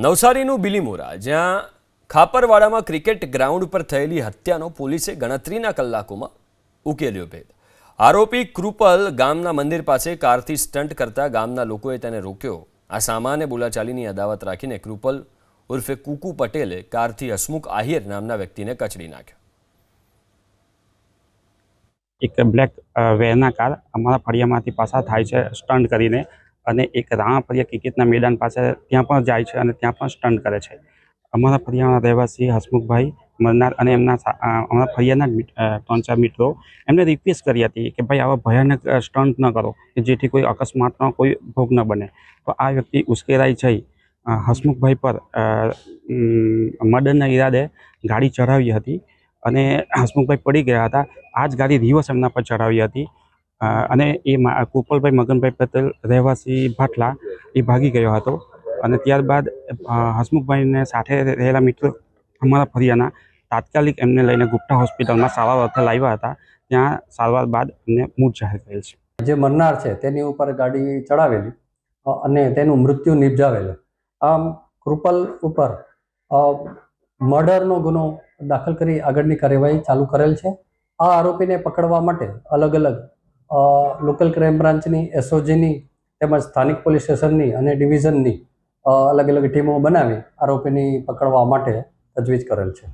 નવસારીનું બિલીમોરા, જ્યાં ખાપરવાડામાં cricket ground પર થયેલી હત્યાનો પોલીસે ગણતરીના કલાકોમાં ઉકેલ્યો ભેદ. આરોપી કૃપલ ગામના મંદિર પાસે કારથી સ્ટન્ટ કરતા ગામના લોકોએ તેને રોક્યો. આ સામાન્ય બોલાચાલીની અદાવત રાખીને કૃપલ ઉર્ફે કુકુ પટેલે કારથી હસમુખ આહિર નામના વ્યક્તિને કચડી નાખ્યો. એક બ્લેક વેરના કાર અમારા ફળિયામાંથી પસાર થાય છે સ્ટન્ટ કરીને, અને એક રાણા ફળિયા ક્રિકેટના મેદાન પાસે ત્યાં પણ જાય છે અને ત્યાં પણ સ્ટન્ટ કરે છે. અમારા ફળિયાના રહેવાસી હસમુખભાઈ મરનાર અને અમારા ફળિયાના 3-4 મિત્રો એમને રિક્વેસ્ટ કરી હતી કે ભાઈ આવા ભયાનક સ્ટન્ટ ન કરો કે જેથી કોઈ અકસ્માતનો કોઈ ભોગ ન બને. તો આ વ્યક્તિ ઉશ્કેરાઈ જઈ હસમુખભાઈ પર મર્ડરના ઈરાદે ગાડી ચઢાવી હતી અને હસમુખભાઈ પડી ગયા હતા. આ જ ગાડી રિવર્સ એમના પર ચઢાવી હતી અને એ કૃપલભાઈ મગનભાઈ પટેલ રહેવાસી ભાટલા એ ભાગી ગયો હતો. અને ત્યારબાદ હસમુખભાઈને સાથે રહેલા મિત્રો અમારા ફળિયાના તાત્કાલિક એમને લઈને ગુપ્તા હોસ્પિટલમાં સારવાર અર્થે લાવ્યા હતા. ત્યાં સારવાર બાદ એમને મૃત જાહેર કરેલ છે. જે મરનાર છે તેની ઉપર ગાડી ચડાવેલી અને તેનું મૃત્યુ નિપજાવેલું. આમ કૃપલ ઉપર મર્ડરનો ગુનો દાખલ કરી આગળની કાર્યવાહી ચાલુ કરેલ છે. આ આરોપીને પકડવા માટે અલગ અલગ લોકલ ક્રાઇમ બ્રાન્ચની, એસઓજીની તેમજ સ્થાનિક પોલીસ સ્ટેશનની અને ડિવિઝનની અલગ અલગ ટીમો બનાવી આરોપીની પકડવા માટે તજવીજ કરેલ છે.